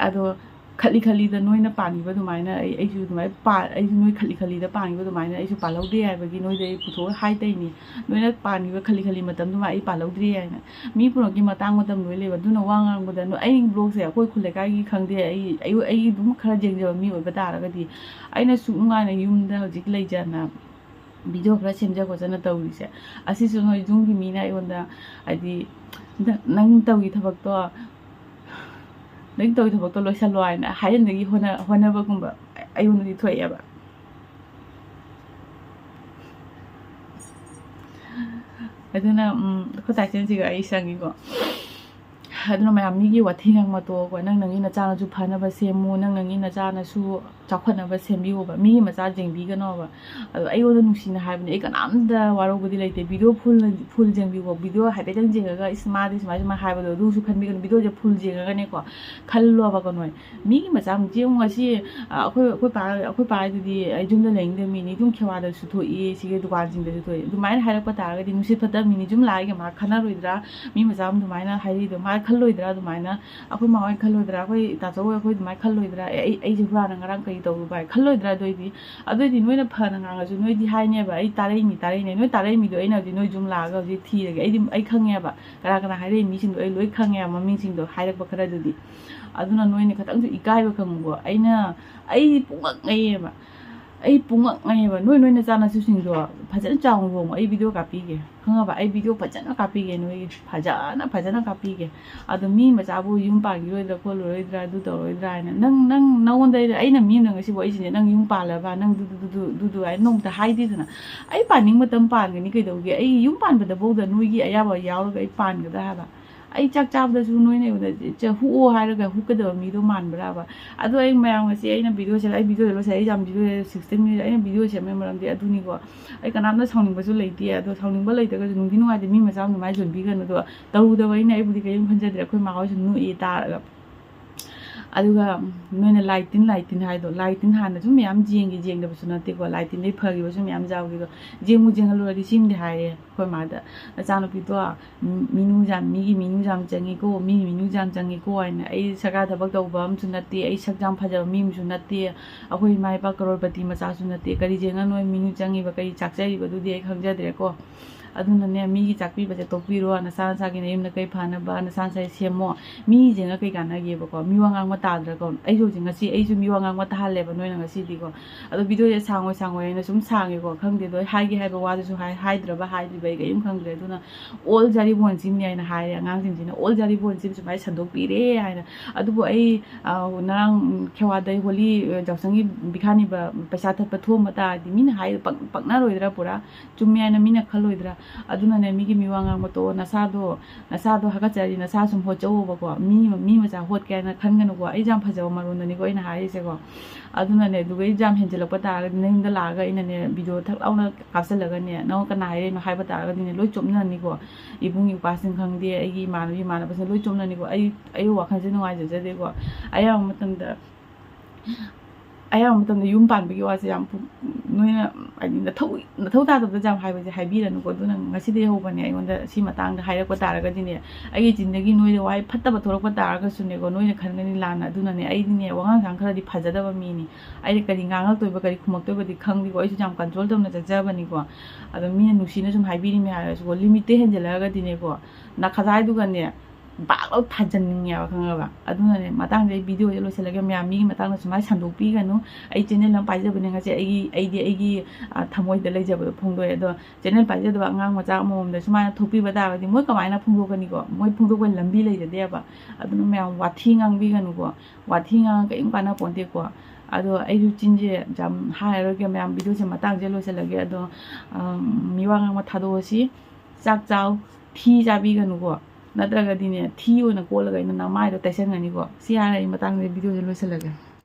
ado khali da noi na pani ba du mai na ai su du mai pa ai su noi khali da pani ba du mai na ai su pa lau de ai ba gi noi de pu tho hai tai ni noi na pani ba khali matam du mai ai pa lau de ai na mi pu no gi matang matam loi le ba du na wa ngang ba da no ai blog se akoi khule ka gi khang de ai du khara jeng je mi oi ba da ra ga di ai na su ngai na yum da hojik lai ja na video ꯈꯔ ꯁꯦꯝꯖ ꯈꯣꯠꯆꯅ ꯇꯧꯔꯤꯁꯦ ꯑꯁꯤꯁꯨ ꯅꯣꯏ ꯌꯨꯝꯒꯤ ꯃꯤꯅ ꯑꯩꯉꯣꯟꯗ ꯍꯥꯏꯗꯤ ꯅꯪ ꯇꯧꯒꯤ ꯊꯕꯛꯇꯣ ꯂꯣꯏꯁꯜꯂꯣ ꯍꯥꯏꯅ ꯍꯥꯏꯍꯟꯕꯒꯤ ꯍꯣꯠꯅꯕꯒꯨꯝꯕ ꯑꯩꯉꯣꯟꯗꯗꯤ ꯊꯣꯛꯑꯦꯕ ꯑꯗꯨꯅ ꯑꯩꯈꯣꯏ ꯇꯥꯏꯆꯦꯟꯁꯤꯒ ꯑꯩ ꯆꯪꯉꯤꯀꯣ ꯑꯗꯨꯅ ꯃꯌꯥꯝ ꯃꯤꯒꯤ ꯋꯥꯊꯤ ꯉꯥꯡꯕ ꯇꯣꯛꯑꯣꯀꯣ ꯅꯪꯒꯤ ꯅꯆꯥꯅꯁꯨ ꯐꯅꯕ ꯁꯦꯝꯃꯨ ꯅꯪꯒꯤ ꯅꯆꯥꯅꯁꯨ ꯆꯥꯎꯈꯠꯅꯕ ꯁꯦꯝꯕꯤꯌꯣꯕ ꯃꯤꯒꯤ ꯃꯆꯥ ꯖꯦꯡꯕꯤꯒꯅꯣꯕ ꯑꯗꯣ ꯑꯩꯉꯣꯟꯗ ꯅꯨꯡꯁꯤꯅ ꯍꯥꯏꯕꯅꯦ ꯑꯩ ꯀꯅꯥꯝꯇ ꯋꯥꯔꯧꯕꯗꯤ ꯂꯩꯇꯦ ꯚꯤꯗꯤꯑꯣ ꯐꯨꯜ ꯖꯦꯡꯕꯤꯀꯣ ꯚꯤꯗꯤꯑꯣ ꯍꯥꯏꯐꯦꯠꯇꯪ ꯖꯦꯡꯉꯒ ꯃꯥꯗꯤ ꯁꯨꯃꯥꯏꯅ ꯍꯥꯏꯕꯗꯣ ꯑꯗꯨꯁꯨ ꯈꯟꯕꯤꯒꯅꯨ ꯚꯤꯗꯤꯑꯣꯁꯦ ꯐꯨꯜ ꯖꯦꯡꯉꯒꯅꯦꯀꯣ ꯈꯜꯂꯣꯕꯀꯣ ꯅꯣꯏ ꯃꯤꯒꯤ ꯃꯆꯥ ꯌꯦꯡꯉꯨ ꯉꯁꯤ ꯑꯩꯈꯣꯏ ꯄꯥꯗꯨꯗꯤ ꯑꯩ ꯌꯨꯝꯗ ꯂꯩꯅꯤꯡꯗꯕ ꯃꯤꯅꯤ ꯑꯗꯨꯝ ꯈꯦꯋꯥꯗꯁꯨ ꯊꯣꯛꯏ ꯁꯤꯒꯤ ꯗꯨꯀꯥꯟꯁꯤꯡꯗꯁꯨ ꯊꯣꯛꯏ ꯑꯗꯨꯃꯥꯏꯅ ꯍꯥꯏꯔꯛꯄ ꯇꯥꯔꯒꯗꯤ ꯅꯨꯡꯁꯤꯠ ꯐꯠꯇꯕ ꯃꯤꯅꯤ ꯌꯨꯝ ꯂꯥꯛꯑꯒ ꯃꯥ ꯈꯟꯅꯔꯣꯏꯗ꯭ꯔꯥ ꯃꯤ ꯃꯆꯥ ꯑꯃ ꯑꯗꯨꯃꯥꯏꯅ ꯍꯥꯏꯔꯤꯗꯣ ꯃꯥ ꯈꯜꯂꯣꯏꯗ꯭ꯔꯥ ꯑꯗꯨꯃꯥꯏꯅ ꯑꯩꯈꯣꯏ ꯃꯥ ꯍꯣꯏ ꯈꯜꯂꯣꯏꯗ꯭ꯔꯥ ꯑꯩꯈꯣꯏ ꯇꯥꯆꯧ ꯍꯣꯏ ꯑꯩꯈꯣꯏ ꯑꯗꯨꯃꯥꯏꯅ ꯈꯜꯂꯣꯏꯗ꯭ꯔꯥ ꯑꯩꯁꯦ ꯍꯨꯔꯥꯟꯅ ꯉꯔꯥꯡ ꯀꯩ ꯇꯧꯔꯨꯕ ꯍꯥꯏ ꯈꯜꯂꯣꯏꯗ꯭ꯔꯥ ꯑꯗꯨꯑꯣꯏꯗꯤ ꯅꯣꯏꯅ ꯐꯅ ꯉꯥꯡꯉꯁꯨ ꯅꯣꯏꯗꯤ ꯍꯥꯏꯅꯦꯕ ꯑꯩ ꯇꯥꯔꯛꯏꯅꯤ ꯅꯣꯏ ꯇꯥꯔꯛꯏꯃꯤꯗꯣ ꯑꯩꯅ ꯍꯧꯖꯤक ꯅꯣꯏ ꯌꯨꯝ ꯂꯥꯛꯑꯒ ꯍꯧꯖꯤꯛ ꯊꯤꯔꯒꯦ ꯑꯩ ꯈꯪꯉꯦꯕ ꯀꯅꯥ ꯍꯥꯏꯔꯛꯏ ꯃꯤꯁꯤꯡꯗꯣ ꯑꯩ ꯂꯣꯏ ꯈꯪꯉꯦꯕ ꯃꯃꯤꯡꯁꯤꯡꯗꯣ ꯍꯥꯏꯔꯛꯄ ꯈꯔꯗꯨꯗꯤ ꯑꯗꯨꯅ ꯅꯣꯏꯅ ꯈꯤꯇꯪꯁꯨ ꯏꯀꯥꯏꯕ ꯈꯪꯉꯨꯀꯣ ꯑꯩ ꯄꯨꯡꯉꯛꯉꯩꯌꯦꯕ ꯅꯣꯏ ꯅꯆꯥꯅꯁꯨꯁꯤꯡꯗꯣ ꯐꯖꯅ ꯆꯥꯎꯅ ꯂꯣꯡꯉꯣ ꯑꯩ ꯚꯤꯗꯤꯑꯣ ꯀꯥꯞꯄꯤꯒꯦ ꯈꯪꯉꯕ ꯑꯩ ꯚꯤꯗꯤꯑꯣ ꯐꯖꯅ ꯀꯥꯞꯄꯤꯒꯦ ꯅꯣꯏꯒꯤ ꯐꯖꯅ ꯀꯥꯞꯄꯤꯒꯦ ꯑꯗꯣ ꯃꯤ ꯃꯆꯥꯕꯨ ꯌꯨꯝ ꯄꯥꯟꯈꯤꯔꯣꯏꯗ꯭ꯔꯥ ꯈꯣꯠꯂꯔꯣꯏꯗ꯭ꯔꯥ ꯑꯗꯨ ꯇꯧꯔꯣꯏꯗ꯭ꯔꯥ ꯍꯥꯏꯅ ꯅꯉꯣꯟꯗ ꯑꯩꯅ ꯃꯤ ꯑꯃꯅ ꯉꯁꯤꯕꯨ ꯑꯩꯁꯤꯅꯦ ꯅꯪ ꯌꯨꯝ ꯄꯥꯜꯂꯕ ꯅꯪ ꯗꯨꯗꯨ ꯍꯥꯏꯅ ꯅꯣꯡꯃꯇ ꯍꯥꯏꯗꯦꯗꯅ ꯑꯩ ꯄꯥꯅꯤꯡꯕ ꯃꯇꯝ ꯄꯥꯟꯒꯅꯤ ꯀꯩꯗꯧꯒꯦ ꯑꯩ ꯌꯨꯝ ꯄꯥꯟꯕꯗꯐꯥꯎꯗ ꯅꯣꯏꯒꯤ ꯑꯌꯥꯕ ꯌꯥꯎꯔꯒ ꯑꯩ ꯄꯥꯟꯒꯗ꯭ꯔꯥ ꯍꯥꯏꯕ ꯑꯩ ꯆꯥꯛ ꯆꯥꯕꯗꯁꯨ ꯅꯣꯏꯅ ꯍꯨꯛꯑꯣ ꯍꯥꯏꯔꯒ ꯍꯨꯛꯀꯗꯕ ꯃꯤꯗꯣ ꯃꯥꯟꯕ꯭ꯔꯥꯕ ꯑꯗꯣ ꯑꯩ ꯃꯌꯥꯝ ꯉꯁꯤ ꯑꯩꯅ ꯚꯤꯗꯤꯑꯣꯁꯦ ꯂꯣꯏꯁꯜꯂꯦ ꯑꯩ ꯌꯥꯝ ꯚꯤꯗꯤꯑꯣ 16 ꯃꯤꯅꯤꯠ ꯑꯩꯅ ꯚꯤꯗꯤꯑꯣ ꯁꯦꯝꯕꯒꯤ ꯃꯔꯝꯗꯤ ꯑꯗꯨꯅꯤꯀꯣ ꯑꯩ ꯀꯅꯥꯝꯇ ꯁꯥꯎꯅꯤꯡꯕꯁꯨ ꯂꯩꯇꯦ ꯑꯗꯣ ꯁꯥꯎꯅꯤꯡꯕ ꯂꯩꯇ꯭ꯔꯒꯁꯨ ꯅꯨꯡꯗꯤ ꯅꯨꯡꯉꯥꯏꯇꯦ ꯃꯤ ꯃꯆꯥ ꯑꯗꯨꯃꯥꯏꯅ ꯌꯣꯟꯕꯤꯒꯅꯨ ꯑꯗꯣ ꯇꯧꯔꯨꯗꯕ ꯑꯩꯕꯨꯗꯤ ꯀꯔꯤꯝ ꯈꯟꯖꯗ꯭ꯔꯦ ꯑꯩꯈꯣꯏ ꯃꯥ ꯍꯣꯏꯁꯨ ꯅꯣꯛꯏ ꯇꯥꯔꯒ ꯑꯗꯨꯒ ꯅꯣꯏꯅ ꯂꯥꯏꯇꯤꯟ ꯍꯥꯏꯗꯣ ꯂꯥꯏꯇꯤꯟ ꯍꯥꯟꯅ ꯁꯨꯝ ꯃꯌꯥꯝ ꯖꯦꯡꯗꯕꯁꯨ ꯅꯠꯇꯦꯀꯣ ꯂꯥꯏꯇꯤꯟꯗꯩ ꯐꯈꯤꯕꯁꯨ ꯃꯌꯥꯝ ꯌꯥꯎꯈꯤꯗꯣ ꯖꯦꯡꯍꯜꯂꯨꯔꯗꯤ ꯁꯤꯝꯗꯤ ꯍꯥꯏꯔꯦ ꯑꯩꯈꯣꯏ ꯃꯥꯗ ꯅꯆꯥꯅꯨꯄꯤꯗꯣ ꯃꯤꯒꯤ ꯃꯤꯅꯨꯡ ꯌꯥꯝ ꯆꯪꯉꯤꯀꯣ ꯃꯤꯒꯤ ꯃꯤꯅꯨꯡ ꯌꯥꯝ ꯆꯪꯉꯤꯀꯣ ꯍꯥꯏꯅ ꯑꯩ ꯁꯔꯀꯥꯔ ꯊꯕꯛ ꯇꯧꯕ ꯑꯃꯁꯨ ꯅꯠꯇꯦ ꯑꯩ ꯁꯛ ꯌꯥꯝ ꯐꯖꯕ ꯃꯤ ꯑꯃꯁꯨ ꯅꯠꯇꯦ ꯑꯩꯈꯣꯏ ꯏꯃꯥ ꯏꯄꯥ ꯀꯔꯣꯔꯄꯇꯤ ꯃꯆꯥꯁꯨ ꯅꯠꯇꯦ ꯀꯔꯤ ꯖꯦꯡꯉ ꯅꯣꯏ ꯃꯤꯅꯨꯡ ꯆꯪꯉꯤꯕ ꯀꯔꯤ ꯆꯥꯛꯆꯔꯤꯕꯗꯨꯗꯤ ꯑꯩ ꯈꯪꯖꯗ꯭ꯔꯦꯀꯣ ꯑꯗꯨꯅꯅꯦ ꯃꯤꯒꯤ ꯆꯥꯛꯄꯤꯕꯁꯦ ꯇꯣꯛꯄꯤꯔꯣ ꯅꯆꯥꯒꯤ ꯅꯌꯨꯝꯗ ꯀꯩ ꯐꯅꯕ ꯅꯆꯥ ꯁꯦꯝꯃꯣ ꯃꯤ ꯖꯦꯡꯉ ꯀꯩ ꯀꯥꯟꯅꯒꯦꯕꯀꯣ ꯃꯤ ꯋꯥ ꯉꯥꯡꯕ ꯇꯥꯗ꯭ꯔꯥꯀꯣ ꯑꯩꯁꯨ ꯍꯧꯖꯤꯛ ꯉꯁꯤ ꯑꯩꯁꯨ ꯃꯤ ꯋꯥ ꯉꯥꯡꯕ ꯇꯥꯍꯜꯂꯦꯕ ꯅꯣꯏꯅ ꯉꯁꯤꯗꯤꯀꯣ ꯑꯗꯣ ꯚꯤꯗꯤꯑꯣꯁꯦ ꯁꯥꯡꯉꯣꯏ ꯑꯩꯅ ꯁꯨꯝ ꯁꯥꯡꯉꯦꯀꯣ ꯈꯪꯗꯦ ꯑꯗꯣ ꯍꯥꯏꯒꯦ ꯍꯥꯏꯕ ꯋꯥꯗꯨꯁꯨ ꯍꯥꯏꯗ꯭ꯔꯤꯕ ꯑꯩ ꯀꯔꯤꯝ ꯈꯪꯗ꯭ꯔꯦ ꯑꯗꯨꯅ ꯑꯣꯜ ꯖꯥꯔꯤꯕꯣꯟꯁꯤꯝꯅꯤ ꯍꯥꯏꯅ ꯍꯥꯏꯔꯦ ꯑꯉꯥꯡꯁꯤꯡꯁꯤꯅ ꯑꯣꯜ ꯖꯥꯔꯤꯕꯣꯟꯁꯤꯝ ꯁꯨꯃꯥꯏꯅ ꯁꯟꯗꯣꯛꯄꯤꯔꯦ ꯍꯥꯏꯅ ꯑꯗꯨꯕꯨ ꯑꯩ ꯉꯔꯥꯡ ꯈꯦꯋꯥꯗ ꯍꯣꯂꯤ ꯌꯥꯎꯁꯪꯒꯤ ꯕꯤꯈꯥꯅꯤꯕ ꯄꯩꯁꯥ ꯊꯠꯄ ꯊꯣꯛꯑꯝꯕ ꯇꯥꯔꯗꯤ ꯃꯤꯅ ꯍꯥꯏ ꯄꯛꯅꯔꯣꯏꯗ꯭ꯔꯥ ꯄꯨꯔꯥ ꯆꯨꯝꯃꯦ ꯍꯥꯏꯅ ꯃꯤꯅ ꯈꯜꯂꯣꯏꯗ꯭ꯔꯥ ꯑꯗꯨꯅꯅꯦ ꯃꯤꯒꯤ ꯃꯤ ꯋꯥ ꯉꯥꯡꯕ ꯇꯣꯛꯑꯣ ꯅꯁꯥꯗꯣ ꯍꯥꯒꯠꯆꯔꯤ ꯅꯁꯥ ꯁꯨꯝ ꯍꯣꯠꯆꯧꯕꯀꯣ ꯃꯤ ꯃꯆꯥ ꯍꯣꯠꯀꯦ ꯍꯥꯏꯅ ꯈꯟꯒꯅꯨꯀꯣ ꯑꯩꯁꯦ ꯌꯥꯝ ꯐꯖꯕ ꯃꯔꯣꯟꯗꯅꯤꯀꯣ ꯑꯩꯅ ꯍꯥꯏꯔꯤꯁꯦꯀꯣ ꯑꯗꯨꯅꯅꯦ ꯑꯗꯨꯒ ꯑꯩ ꯌꯥꯝ ꯍꯦꯟꯖꯜꯂꯛꯄ ꯇꯥꯔꯒꯗꯤ ꯅꯌꯨꯝꯗ ꯂꯥꯛꯑꯒ ꯑꯩꯅꯅꯦ ꯚꯤꯗꯤꯑꯣ ꯊꯛ ꯂꯥꯎꯅ ꯀꯥꯞꯁꯤꯜꯂꯒꯅꯦ ꯅꯪ ꯀꯅꯥ ꯍꯥꯏꯔꯤꯅꯣ ꯍꯥꯏꯕ ꯇꯥꯔꯒꯗꯤꯅꯦ ꯂꯣꯏ ꯆꯣꯞꯅꯅꯤꯀꯣ ꯏꯕꯨꯡ ꯏꯄ꯭ꯋꯥꯁꯤꯡ ꯈꯪꯗꯦ ꯑꯩꯒꯤ ꯏꯃꯥꯟꯅꯕꯁꯤꯡ ꯂꯣꯏ ꯆꯣꯞꯅꯅꯤꯀꯣ ꯑꯩ ꯋꯥꯈꯜꯁꯦ ꯅꯨꯡꯉꯥꯏꯖꯗꯦꯀꯣ ꯑꯌꯥꯝꯕ ꯃꯇꯝꯗ ꯌꯨꯝ ꯄꯥꯟꯕꯒꯤ ꯋꯥꯁꯦ ꯌꯥꯝ ꯅꯣꯏꯅ ꯍꯥꯏꯗꯤ ꯅꯊꯧ ꯇꯥꯗꯕꯗ ꯌꯥꯝ ꯍꯥꯏꯕꯁꯦ ꯍꯥꯏꯕꯤꯔꯅꯨꯀꯣ ꯑꯗꯨꯅ ꯉꯁꯤꯗꯒꯤ ꯍꯧꯕꯅꯦ ꯑꯩꯉꯣꯟꯗ ꯁꯤ ꯃꯇꯥꯡꯗ ꯍꯥꯏꯔꯛꯄ ꯇꯥꯔꯒꯗꯤꯅꯦ ꯑꯩꯒꯤ ꯆꯤꯟꯗꯒꯤ ꯅꯣꯏꯗ ꯋꯥꯍꯩ ꯐꯠꯇꯕ ꯊꯣꯛꯂꯛꯄ ꯇꯥꯔꯒꯁꯨꯅꯦꯀꯣ ꯅꯣꯏꯅ ꯈꯟꯒꯅꯤ ꯂꯥꯟꯅ ꯑꯗꯨꯅꯅꯦ ꯑꯩꯗꯤꯅꯦ ꯋꯥꯉꯥꯡ ꯁꯥꯉꯥꯡ ꯈꯔꯗꯤ ꯐꯖꯗꯕ ꯃꯤꯅꯤ ꯑꯩꯅ ꯀꯔꯤ ꯉꯥꯡꯉꯛꯇꯣꯏꯕ ꯀꯔꯤ ꯈꯨꯝꯃꯛꯇꯣꯏꯕꯗꯤ ꯈꯪꯗꯦꯀꯣ ꯑꯩꯁꯨ ꯌꯥꯝ ꯀꯟꯇ꯭ꯔꯣꯜ ꯇꯧꯅ ꯆꯠꯆꯕꯅꯤꯀോ ꯑꯗꯣ ꯃꯤꯅ ꯅꯨꯡꯁꯤꯅ ꯁꯨꯝ ꯍꯥꯏꯕꯤꯔꯤꯃꯦ ꯍꯥꯏꯔꯁꯨꯀꯣ ꯂꯤꯃꯤꯠꯇ ꯍꯦꯟꯖꯜꯂꯛꯑꯒꯗꯤꯅꯦꯀꯣ ꯅꯈꯖꯥꯏꯗꯨꯒꯅꯦ ꯕꯥꯛ ꯊꯥꯖꯟꯅꯤꯡꯉꯦꯕ ꯈꯪꯉꯕ ꯑꯗꯨꯅꯅꯦ ꯃꯇꯥꯡꯗ ꯑꯩ ꯚꯤꯗꯤꯑꯣꯁꯦ ꯂꯣꯏꯁꯤꯜꯂꯒꯦ ꯃꯌꯥꯝ ꯃꯤꯒꯤ ꯃꯇꯥꯡꯗ ꯁꯨꯃꯥꯏꯅ ꯁꯟꯗꯣꯛꯄꯤꯒꯅꯨ ꯑꯩ ꯆꯦꯅꯦꯜ ꯑꯃ ꯄꯥꯏꯖꯕꯅꯦ ꯉꯁꯤ ꯑꯩꯒꯤ ꯊꯃꯣꯏꯗ ꯂꯩꯖꯕꯗꯣ ꯐꯣꯡꯗꯣꯛꯑꯦ ꯑꯗꯣ ꯆꯦꯅꯦꯜ ꯄꯥꯏꯖꯗꯕ ꯑꯉꯥꯡ ꯃꯆꯥ ꯑꯃꯃꯝꯗ ꯁꯨꯃꯥꯏꯅ ꯊꯣꯛꯄꯤꯕ ꯇꯥꯔꯒꯗꯤ ꯃꯣꯏ ꯀꯃꯥꯏꯅ ꯐꯣꯡꯗꯣꯛꯀꯅꯤꯀꯣ ꯃꯣꯏ ꯐꯣꯡꯗꯣꯛꯄ ꯂꯝꯕꯤ ꯂꯩꯖꯗꯦꯕ ꯑꯗꯨꯅ ꯃꯌꯥꯝ ꯋꯥꯊꯤ ꯉꯥꯡꯕꯤꯒꯅꯨꯀꯣ ꯋꯥꯊꯤ ꯉꯥꯡ ꯀꯔꯤꯝ ꯀꯥꯟꯅ ꯄꯣꯟꯇꯦꯀꯣ ꯑꯗꯣ ꯑꯩꯁꯨ ꯆꯤꯟꯁꯦ ꯌꯥꯝ ꯍꯥꯏꯔꯔꯣꯏꯒꯦ ꯃꯌꯥꯝ ꯚꯤꯗꯤꯑꯣꯁꯦ ꯃꯇꯥꯡꯁꯦ ꯂꯣꯏꯁꯤꯜꯂꯒꯦ ꯑꯗꯣ ꯃꯤꯋꯥ ꯉꯥꯡꯕ ꯊꯥꯗꯣꯛꯑꯁꯤ ꯆꯥꯛ ꯆꯥꯎ ꯊꯤ ꯆꯥꯕꯤꯒꯅꯨꯀꯣ ꯅꯠꯇ꯭ꯔꯒꯗꯤꯅꯦ ꯊꯤ ꯑꯣꯏꯅ ꯀꯣꯠꯂꯒ ꯑꯩꯅ ꯅꯃꯥꯏꯗꯣ ꯇꯩꯁꯟꯒꯅꯤꯀꯣ ꯁꯤ ꯍꯥꯏꯔ ꯑꯩ ꯃꯇꯥꯡꯗ ꯚꯤꯗꯤꯑꯣꯁꯦ ꯂꯣꯏꯁꯤꯜꯂꯒꯦ